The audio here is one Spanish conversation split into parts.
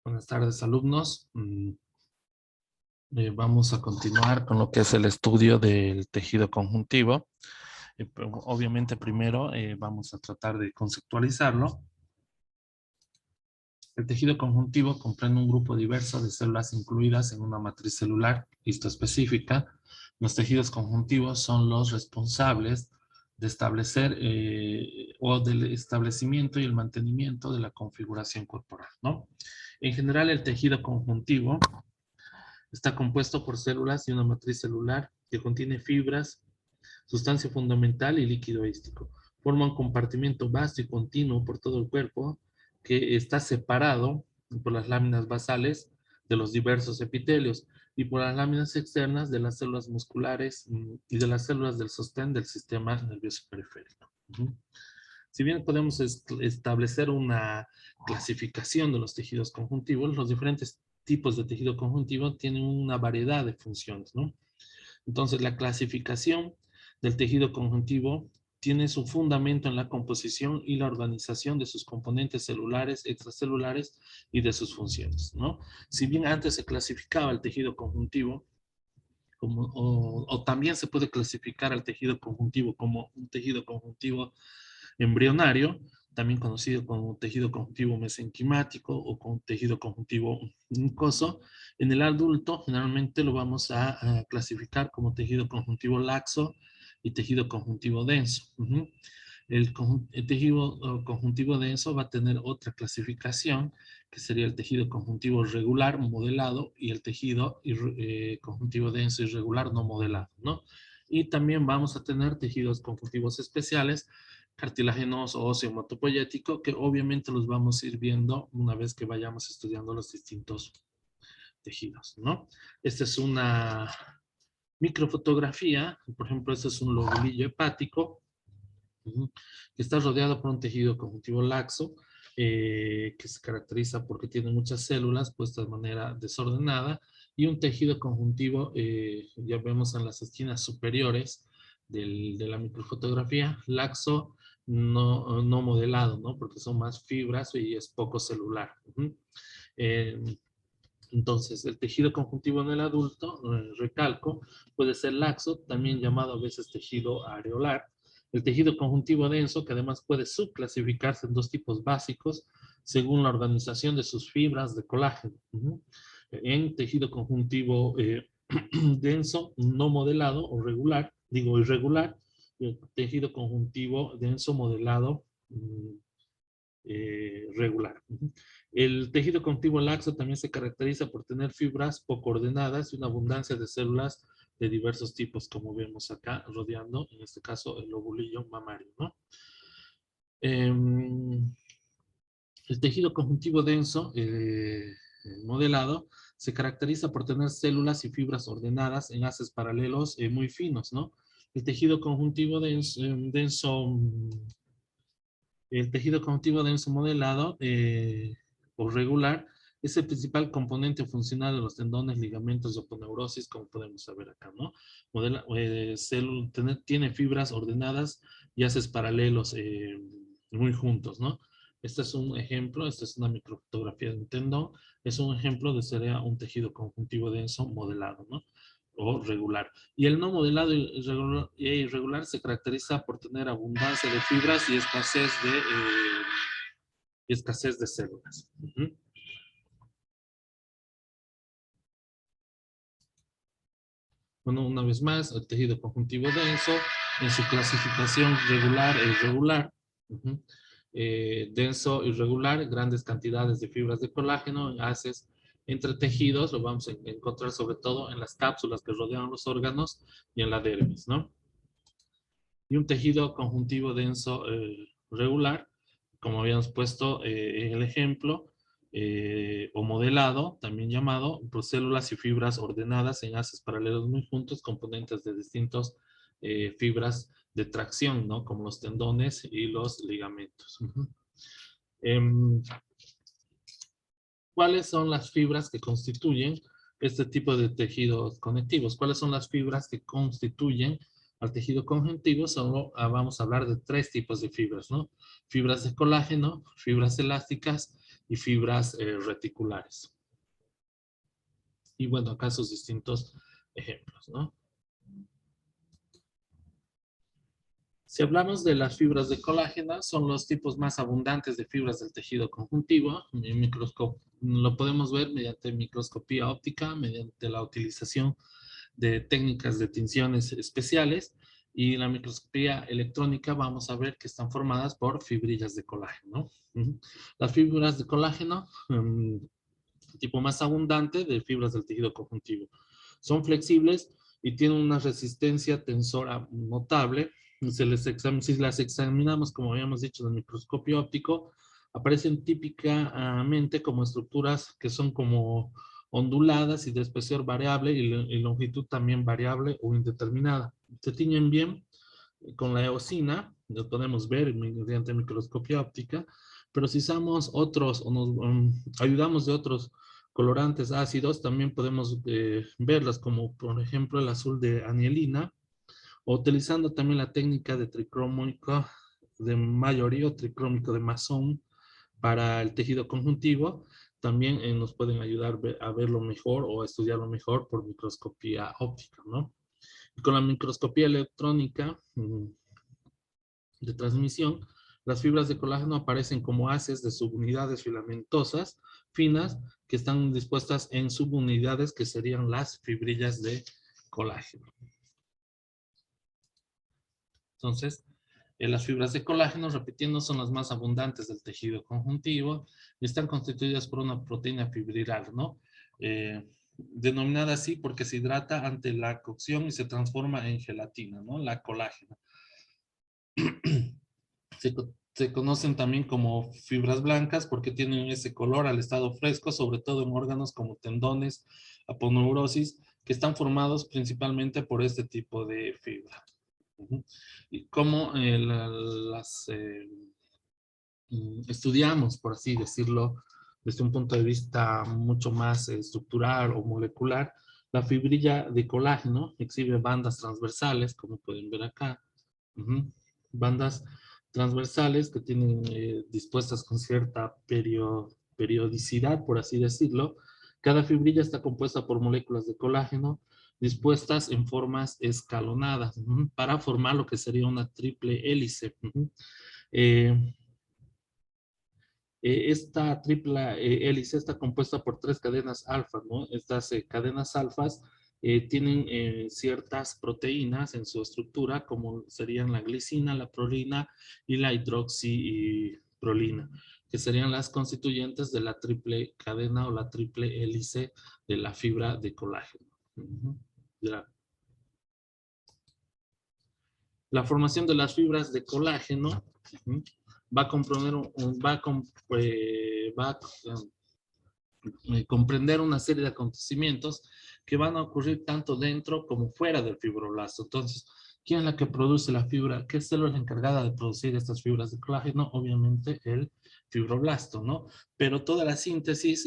Buenas tardes, alumnos. Vamos a continuar con lo que es el estudio del tejido conjuntivo. Pero obviamente primero vamos a tratar de conceptualizarlo. El tejido conjuntivo comprende un grupo diverso de células incluidas en una matriz celular histoespecífica. Los tejidos conjuntivos son los responsables de establecer o del establecimiento y el mantenimiento de la configuración corporal, ¿no? En general, el tejido conjuntivo está compuesto por células y una matriz celular que contiene fibras, sustancia fundamental y líquido ístico. Forma un compartimento vasto y continuo por todo el cuerpo que está separado por las láminas basales de los diversos epitelios y por las láminas externas de las células musculares y de las células del sostén del sistema nervioso periférico. Si bien podemos establecer una clasificación de los tejidos conjuntivos, los diferentes tipos de tejido conjuntivo tienen una variedad de funciones, ¿no? Entonces, la clasificación del tejido conjuntivo tiene su fundamento en la composición y la organización de sus componentes celulares, extracelulares y de sus funciones, ¿no? Si bien antes se clasificaba el tejido conjuntivo, o también se puede clasificar al tejido conjuntivo como un tejido conjuntivo embrionario, también conocido como tejido conjuntivo mesenquimático o como tejido conjuntivo mucoso. En el adulto generalmente lo vamos a clasificar como tejido conjuntivo laxo y tejido conjuntivo denso. El tejido conjuntivo denso va a tener otra clasificación, que sería el tejido conjuntivo regular modelado y el tejido conjuntivo denso irregular no modelado, ¿no? Y también vamos a tener tejidos conjuntivos especiales, cartilaginoso, óseo, hematopoyético, que obviamente los vamos a ir viendo una vez que vayamos estudiando los distintos tejidos, ¿no? Esta es una microfotografía, por ejemplo, este es un lobulillo hepático, que está rodeado por un tejido conjuntivo laxo, que se caracteriza porque tiene muchas células puestas de manera desordenada, y un tejido conjuntivo, ya vemos en las esquinas superiores de la microfotografía, laxo no modelado, ¿no? Porque son más fibras y es poco celular. Eh, entonces, el tejido conjuntivo en el adulto, recalco, puede ser laxo, también llamado a veces tejido areolar. El tejido conjuntivo denso, que además puede subclasificarse en dos tipos básicos, según la organización de sus fibras de colágeno. En tejido conjuntivo denso, no modelado o regular, digo irregular, el tejido conjuntivo denso modelado regular. El tejido conjuntivo laxo también se caracteriza por tener fibras poco ordenadas y una abundancia de células de diversos tipos, como vemos acá rodeando, en este caso, el lobulillo mamario, ¿no? El tejido conjuntivo denso, modelado, se caracteriza por tener células y fibras ordenadas en haces paralelos muy finos, ¿no? El tejido conjuntivo el tejido conjuntivo denso modelado o regular es el principal componente funcional de los tendones, ligamentos y aponeurosis, como podemos saber acá, ¿no? Tiene fibras ordenadas y haces paralelos muy juntos, ¿no? Este es un ejemplo, esta es una microfotografía de un tendón, es un ejemplo de sería un tejido conjuntivo denso modelado, ¿no? O regular. Y el no modelado e irregular se caracteriza por tener abundancia de fibras y escasez de células. Bueno, una vez más, el tejido conjuntivo denso, en su clasificación regular e irregular. Denso, irregular, grandes cantidades de fibras de colágeno, enlaces entre tejidos, lo vamos a encontrar sobre todo en las cápsulas que rodean los órganos y en la dermis, ¿no? Y un tejido conjuntivo denso regular, como habíamos puesto en el ejemplo, o modelado, también llamado, por células y fibras ordenadas en haces paralelos muy juntos, componentes de distintos fibras de tracción, ¿no? Como los tendones y los ligamentos. ¿Cuáles son las fibras que constituyen este tipo de tejidos conectivos? ¿Cuáles son las fibras que constituyen al tejido conjuntivo? Solo vamos a hablar de tres tipos de fibras, ¿no? Fibras de colágeno, fibras elásticas y fibras reticulares. Y bueno, acá sus distintos ejemplos, ¿no? Si hablamos de las fibras de colágeno, son los tipos más abundantes de fibras del tejido conjuntivo. Lo podemos ver mediante microscopía óptica, mediante la utilización de técnicas de tinciones especiales, y la microscopía electrónica vamos a ver que están formadas por fibrillas de colágeno. Las fibras de colágeno, tipo más abundante de fibras del tejido conjuntivo, son flexibles y tienen una resistencia tensora notable. Si las examinamos, como habíamos dicho, en el microscopio óptico, aparecen típicamente como estructuras que son como onduladas y de espesor variable y longitud también variable o indeterminada. Se tiñen bien con la eosina, lo podemos ver mediante microscopía óptica, pero si usamos otros o nos ayudamos de otros colorantes ácidos, también podemos verlas, como por ejemplo el azul de anielina, o utilizando también la técnica de tricrómico de Mallory o tricrómico de Masson para el tejido conjuntivo. También nos pueden ayudar a verlo mejor o a estudiarlo mejor por microscopía óptica, ¿no? Y con la microscopía electrónica de transmisión, las fibras de colágeno aparecen como haces de subunidades filamentosas finas que están dispuestas en subunidades que serían las fibrillas de colágeno. Entonces, las fibras de colágeno, repitiendo, son las más abundantes del tejido conjuntivo y están constituidas por una proteína fibrilar, ¿no? Denominada así porque se hidrata ante la cocción y se transforma en gelatina, ¿no? La colágena. Se conocen también como fibras blancas porque tienen ese color al estado fresco, sobre todo en órganos como tendones, aponeurosis, que están formados principalmente por este tipo de fibra. Y cómo las estudiamos, por así decirlo, desde un punto de vista mucho más estructural o molecular. La fibrilla de colágeno exhibe bandas transversales, como pueden ver acá. Bandas transversales que tienen dispuestas con cierta periodicidad, por así decirlo. Cada fibrilla está compuesta por moléculas de colágeno dispuestas en formas escalonadas para formar lo que sería una triple hélice. Esta triple hélice está compuesta por 3 cadenas alfa, ¿no? Estas cadenas alfas tienen ciertas proteínas en su estructura, como serían la glicina, la prolina y la hidroxiprolina, que serían las constituyentes de la triple cadena o la triple hélice de la fibra de colágeno. La formación de las fibras de colágeno va a comprender una serie de acontecimientos que van a ocurrir tanto dentro como fuera del fibroblasto. Entonces, ¿quién es la que produce la fibra? ¿Qué célula es la encargada de producir estas fibras de colágeno? Obviamente el fibroblasto, ¿no? Pero toda la síntesis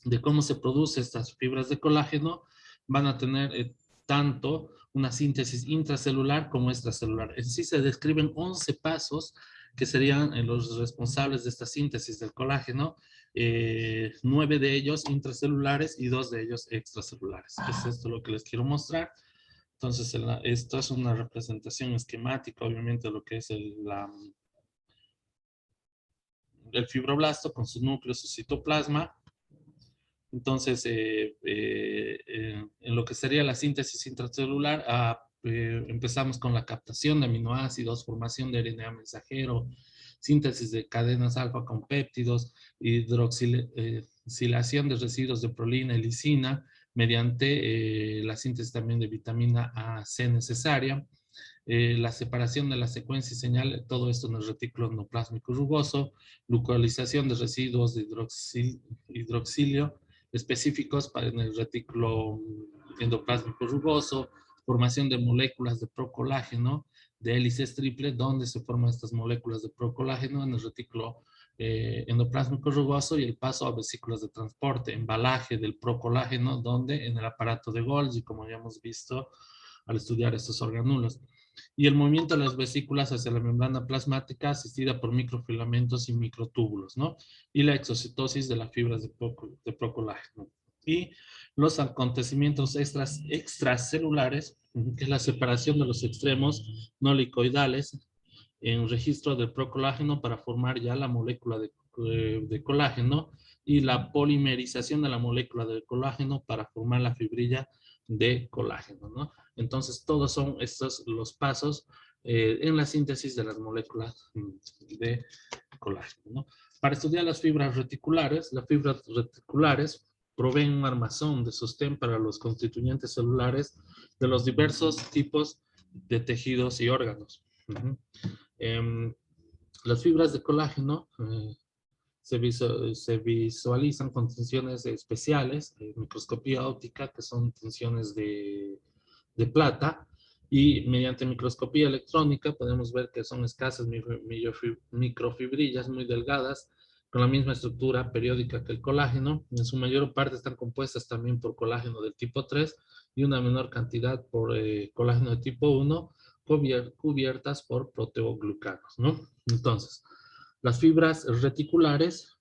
de cómo se producen estas fibras de colágeno van a tener tanto una síntesis intracelular como extracelular. En sí se describen 11 pasos que serían los responsables de esta síntesis del colágeno, 9 de ellos intracelulares y 2 de ellos extracelulares. Es esto lo que les quiero mostrar. Entonces, esto es una representación esquemática, obviamente, de lo que es el fibroblasto con su núcleo, su citoplasma. Entonces, en lo que sería la síntesis intracelular, empezamos con la captación de aminoácidos, formación de RNA mensajero, síntesis de cadenas alfa con péptidos, hidroxilación de residuos de prolina y lisina, mediante la síntesis también de vitamina A, C necesaria, la separación de la secuencia y señal, todo esto en el retículo endoplásmico rugoso, localización de residuos de hidroxilio específicos para en el retículo endoplásmico rugoso, formación de moléculas de procolágeno de hélices triple, donde se forman estas moléculas de procolágeno en el retículo endoplásmico rugoso, y el paso a vesículas de transporte, embalaje del procolágeno, donde en el aparato de Golgi, como habíamos visto al estudiar estos organulos. y el movimiento de las vesículas hacia la membrana plasmática asistida por microfilamentos y microtúbulos, ¿no? Y la exocitosis de las fibras de procolágeno. Y los acontecimientos extracelulares, que es la separación de los extremos no helicoidales en registro del procolágeno para formar ya la molécula de colágeno, y la polimerización de la molécula de colágeno para formar la fibrilla de colágeno, ¿no? Entonces, todos son estos los pasos en la síntesis de las moléculas de colágeno, ¿no? Para estudiar las fibras reticulares proveen un armazón de sostén para los constituyentes celulares de los diversos tipos de tejidos y órganos. Las fibras de colágeno se visualizan con tensiones especiales, microscopía óptica, que son tensiones de plata, y mediante microscopía electrónica podemos ver que son escasas microfibrillas muy delgadas, con la misma estructura periódica que el colágeno. En su mayor parte están compuestas también por colágeno del tipo 3 y una menor cantidad por colágeno de tipo 1, cubiertas por proteoglucanos, ¿no? Entonces, las fibras reticulares,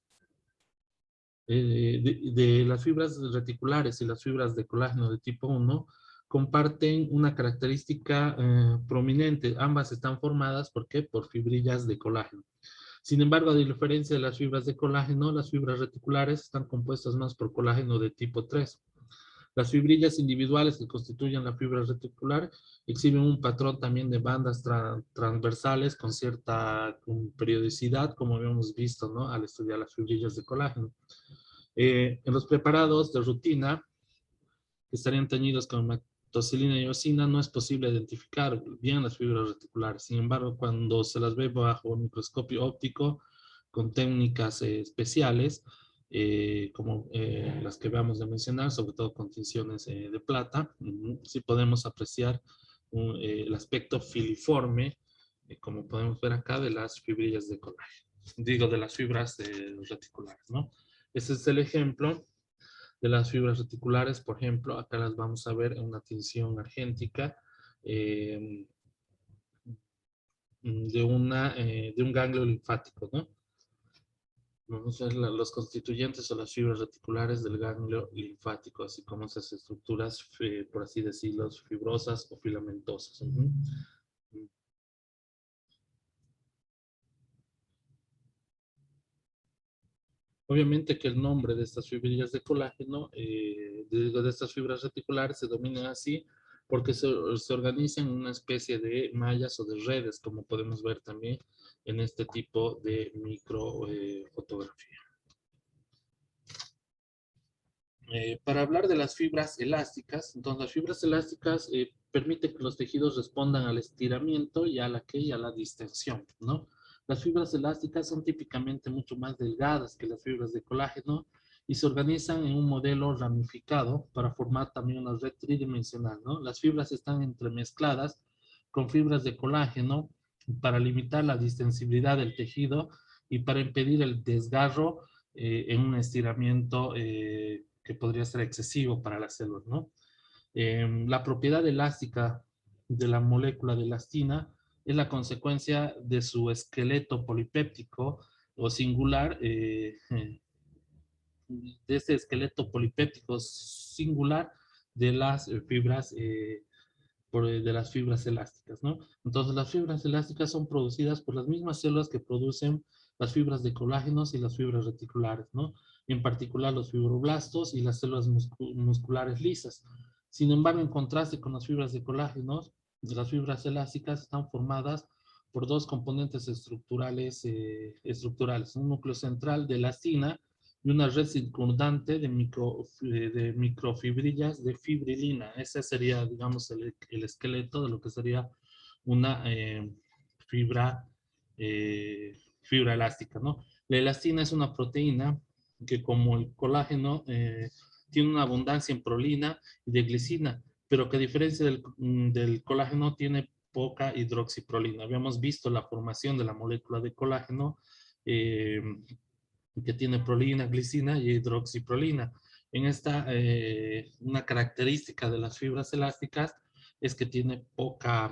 de las fibras reticulares y las fibras de colágeno de tipo 1 comparten una característica prominente. Ambas están formadas, ¿por qué? Por fibrillas de colágeno. Sin embargo, a diferencia de las fibras de colágeno, las fibras reticulares están compuestas más por colágeno de tipo 3. Las fibrillas individuales que constituyen la fibra reticular exhiben un patrón también de bandas transversales con cierta periodicidad, como habíamos visto, ¿no? Al estudiar las fibrillas de colágeno. En los preparados de rutina, que estarían teñidos con metoxilina y eosina, no es posible identificar bien las fibras reticulares. Sin embargo, cuando se las ve bajo un microscopio óptico con técnicas especiales, como las que vamos a mencionar, sobre todo con tinciones de plata, sí podemos apreciar el aspecto filiforme, como podemos ver acá, de las fibrillas de colágeno. Digo, de las fibras reticulares, ¿no? Ese es el ejemplo de las fibras reticulares. Por ejemplo, acá las vamos a ver en una tinción argéntica de un ganglio linfático, ¿no? Vamos a ver los constituyentes o las fibras reticulares del ganglio linfático, así como esas estructuras, por así decirlo, fibrosas o filamentosas. Obviamente que el nombre de estas fibrillas de colágeno, de estas fibras reticulares, se denominan así porque se organizan en una especie de mallas o de redes, como podemos ver también en este tipo de microfotografía. Para hablar de las fibras elásticas, entonces las fibras elásticas permiten que los tejidos respondan al estiramiento y a la distensión, ¿no? Las fibras elásticas son típicamente mucho más delgadas que las fibras de colágeno y se organizan en un modelo ramificado para formar también una red tridimensional, ¿no? Las fibras están entremezcladas con fibras de colágeno para limitar la distensibilidad del tejido y para impedir el desgarro en un estiramiento que podría ser excesivo para las células, ¿no? La propiedad elástica de la molécula de elastina es la consecuencia de su esqueleto polipéptico o singular, de ese esqueleto polipéptico singular de las fibras de las fibras elásticas, ¿no? Entonces, las fibras elásticas son producidas por las mismas células que producen las fibras de colágenos y las fibras reticulares, ¿no? En particular los fibroblastos y las células musculares lisas. Sin embargo, en contraste con las fibras de colágenos, las fibras elásticas están formadas por dos componentes estructurales, un núcleo central de elastina y una red circundante de microfibrillas de fibrilina. Ese sería, digamos, el esqueleto de lo que sería una fibra, fibra elástica, ¿no? La elastina es una proteína que, como el colágeno, tiene una abundancia en prolina y de glicina, pero que a diferencia del colágeno tiene poca hidroxiprolina. Habíamos visto la formación de la molécula de colágeno, que tiene prolina, glicina y hidroxiprolina. En esta, una característica de las fibras elásticas es que tiene poca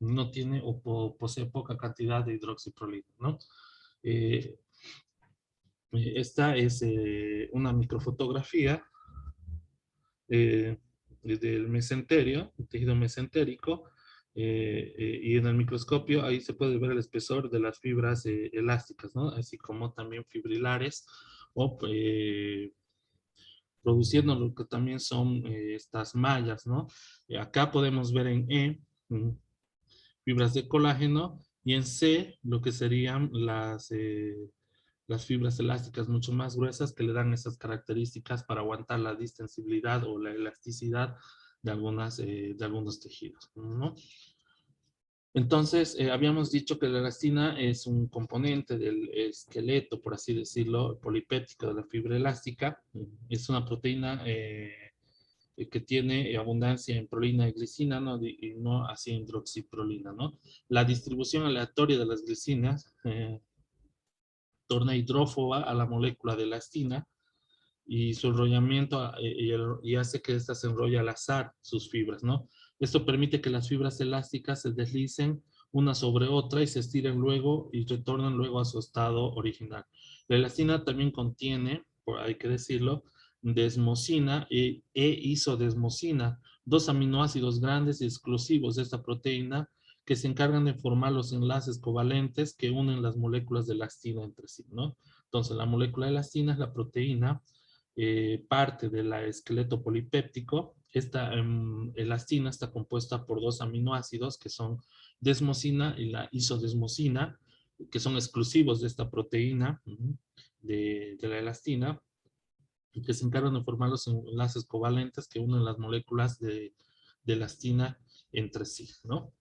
no tiene o posee poca cantidad de hidroxiprolina, ¿no? Eh, Esta es una microfotografía del mesenterio, el tejido mesentérico, y en el microscopio ahí se puede ver el espesor de las fibras elásticas, ¿no? Así como también fibrilares o produciendo lo que también son estas mallas, ¿no? Acá podemos ver en E fibras de colágeno y en C lo que serían las fibras elásticas mucho más gruesas que le dan esas características para aguantar la distensibilidad o la elasticidad de algunos tejidos, ¿no? Entonces, habíamos dicho que la elastina es un componente del esqueleto, por así decirlo, polipéptico de la fibra elástica. Es una proteína que tiene abundancia en prolina y glicina, ¿no? Y no así en hidroxiprolina, ¿no? La distribución aleatoria de las glicinas torna hidrófoba a la molécula de elastina y su enrollamiento y hace que ésta se enrolle al azar sus fibras, ¿no? Esto permite que las fibras elásticas se deslicen una sobre otra y se estiren luego y retornen luego a su estado original. La elastina también contiene, hay que decirlo, desmosina e isodesmosina, dos aminoácidos grandes y exclusivos de esta proteína que se encargan de formar los enlaces covalentes que unen las moléculas de elastina entre sí, ¿no? Entonces, la molécula de elastina es la proteína parte del esqueleto polipéptico. Esta elastina está compuesta por dos aminoácidos que son desmosina y la isodesmosina, que son exclusivos de esta proteína de la elastina, y que se encargan de formar los enlaces covalentes que unen las moléculas de elastina entre sí, ¿no?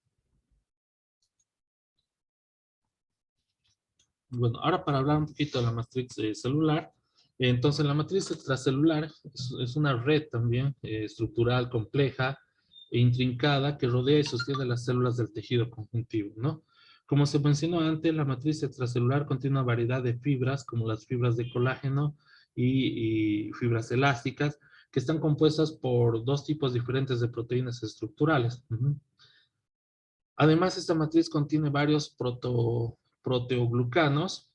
Bueno, ahora para hablar un poquito de la matriz celular, entonces la matriz extracelular es una red también estructural compleja e intrincada que rodea y sostiene las células del tejido conjuntivo, ¿no? Como se mencionó antes, la matriz extracelular contiene una variedad de fibras, como las fibras de colágeno y fibras elásticas, que están compuestas por dos tipos diferentes de proteínas estructurales. Además, esta matriz contiene varios proteoglucanos,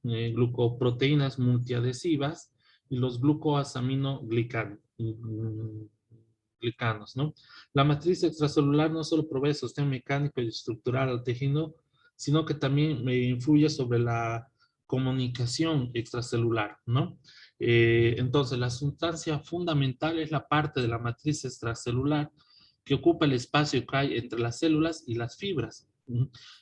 glucoproteínas multiadhesivas y los glucosaminoglicanos, ¿no? La matriz extracelular no solo provee sostén mecánico y estructural al tejido, sino que también influye sobre la comunicación extracelular, ¿no? Entonces, la sustancia fundamental es la parte de la matriz extracelular que ocupa el espacio que hay entre las células y las fibras.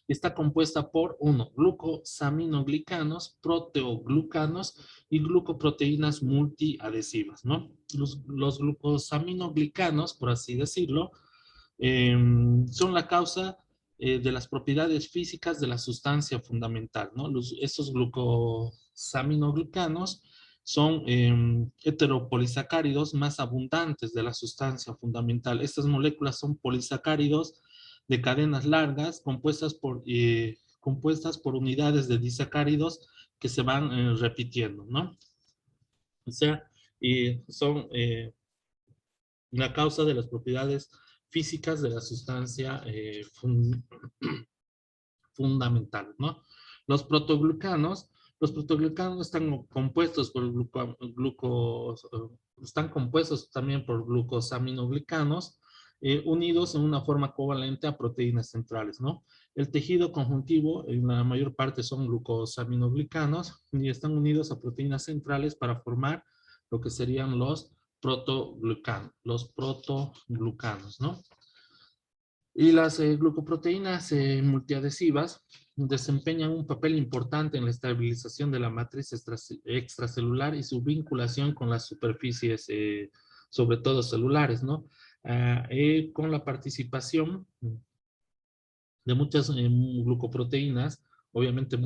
Está compuesta por, uno, glucosaminoglicanos, proteoglucanos y glucoproteínas multiadhesivas, ¿no? Los glucosaminoglicanos, por así decirlo, son la causa de las propiedades físicas de la sustancia fundamental, ¿no? Estos glucosaminoglicanos son heteropolisacáridos más abundantes de la sustancia fundamental. Estas moléculas son polisacáridos de cadenas largas compuestas por unidades de disacáridos que se van repitiendo, ¿no? O sea, son la causa de las propiedades físicas de la sustancia fundamental, ¿no? Los protoglucanos, los protoglucanos están compuestos por están compuestos también por glucosaminoglicanos unidos en una forma covalente a proteínas centrales, ¿no? El tejido conjuntivo, en la mayor parte son glucosaminoglicanos y están unidos a proteínas centrales para formar lo que serían los protoglucanos, ¿no? Y las glucoproteínas multiadhesivas desempeñan un papel importante en la estabilización de la matriz extracelular y su vinculación con las superficies, sobre todo celulares, ¿no? Con la participación de muchas glucoproteínas, obviamente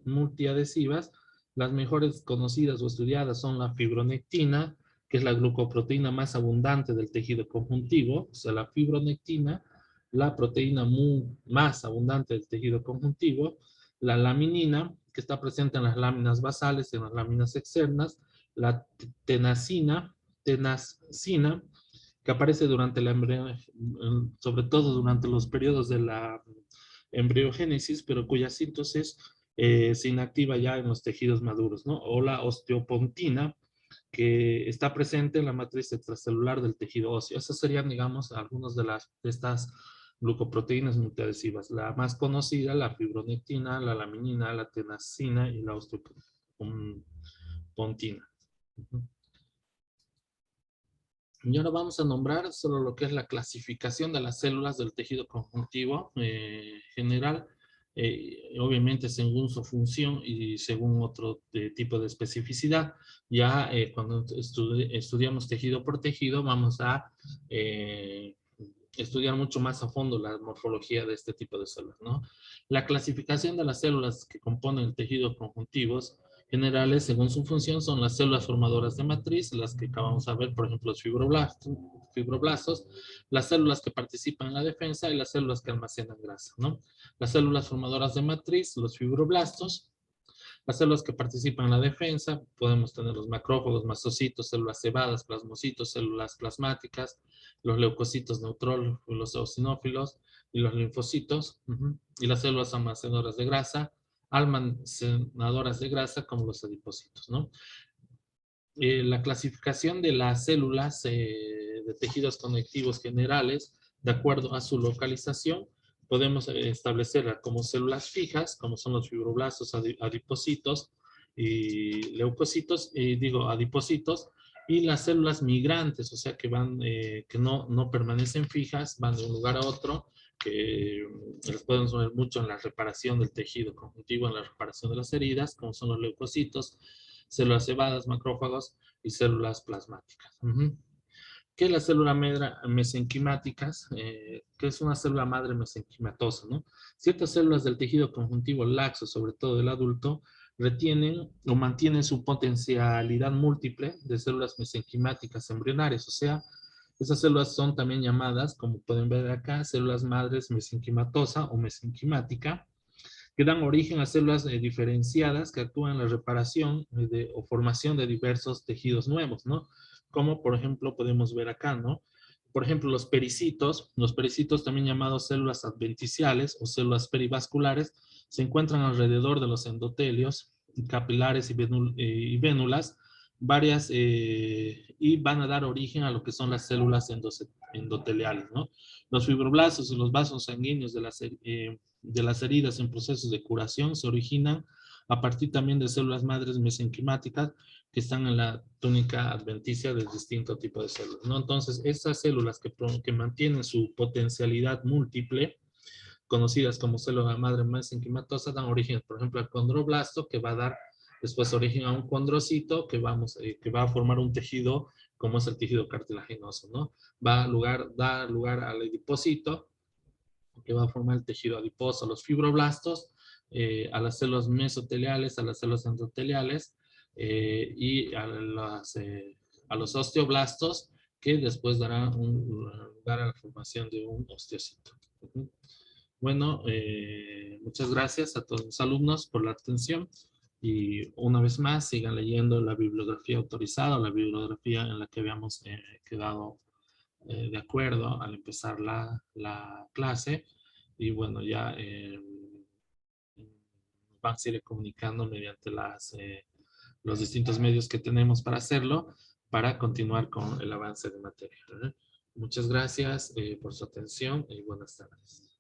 multiadhesivas, las mejores conocidas o estudiadas son la fibronectina, que es la glucoproteína más abundante del tejido conjuntivo, o sea, la fibronectina, la proteína más abundante del tejido conjuntivo, la laminina, que está presente en las láminas basales, en las láminas externas, la tenascina, que aparece durante la sobre todo durante los periodos de la embriogénesis, pero cuya síntesis se inactiva ya en los tejidos maduros, ¿no? O la osteopontina, que está presente en la matriz extracelular del tejido óseo. Esas serían, digamos, algunas de estas glucoproteínas multiadhesivas. La más conocida, la fibronectina, la laminina, la tenasina y la osteopontina. Y ahora vamos a nombrar solo lo que es la clasificación de las células del tejido conjuntivo general, obviamente según su función y según otro tipo de especificidad. Ya cuando estudiamos tejido por tejido, vamos a estudiar mucho más a fondo la morfología de este tipo de células, ¿no? La clasificación de las células que componen el tejido conjuntivos generales, según su función, son las células formadoras de matriz, las que acabamos de ver, por ejemplo, los fibroblastos, las células que participan en la defensa y las células que almacenan grasa, ¿no? Las células formadoras de matriz, los fibroblastos, las células que participan en la defensa, podemos tener los macrófagos, mastocitos, células cebadas, plasmocitos, células plasmáticas, los leucocitos neutrófilos, los eosinófilos y los linfocitos, y las células almacenadoras de grasa, almacenadoras de grasa como los adipocitos, ¿no? La clasificación de las células de tejidos conectivos generales, de acuerdo a su localización, podemos establecerla como células fijas, como son los fibroblastos, adipocitos y leucocitos, adipocitos, y las células migrantes, o sea, que van, que no permanecen fijas, van de un lugar a otro, que les pueden poner mucho en la reparación del tejido conjuntivo, en la reparación de las heridas, como son los leucocitos, células cebadas, macrófagos y células plasmáticas. ¿Qué es la célula madre mesenquimáticas? ¿Qué es una célula madre mesenquimatosa? ¿No? Ciertas células del tejido conjuntivo laxo, sobre todo del adulto, retienen o mantienen su potencialidad múltiple de células mesenquimáticas embrionarias, o sea, esas células son también llamadas, como pueden ver acá, células madres mesenquimatosa o mesenquimática, que dan origen a células diferenciadas que actúan en la reparación o formación de diversos tejidos nuevos, ¿no? Como por ejemplo podemos ver acá, ¿no? Por ejemplo, los pericitos también llamados células adventiciales o células perivasculares, se encuentran alrededor de los endotelios, capilares y vénulas, varias, y van a dar origen a lo que son las células endoteliales, ¿no? Los fibroblastos y los vasos sanguíneos de las heridas en procesos de curación se originan a partir también de células madres mesenquimáticas que están en la túnica adventicia de distinto tipo de células, ¿no? Entonces, estas células que mantienen su potencialidad múltiple, conocidas como célula madre mesenquimatosa, dan origen, por ejemplo, al condroblasto, que va a dar después origen a un condrocito que va a formar un tejido como es el tejido cartilaginoso, ¿no? Da lugar al adipocito, que va a formar el tejido adiposo, los fibroblastos, a las células mesoteliales, a las células endoteliales y a los osteoblastos, que después darán lugar a la formación de un osteocito. Bueno, muchas gracias a todos los alumnos por la atención y una vez más sigan leyendo la bibliografía autorizada, la bibliografía en la que habíamos quedado de acuerdo al empezar la clase. Y bueno, ya van a seguir comunicando mediante los distintos medios que tenemos para hacerlo, para continuar con el avance de materia. Muchas gracias por su atención y buenas tardes.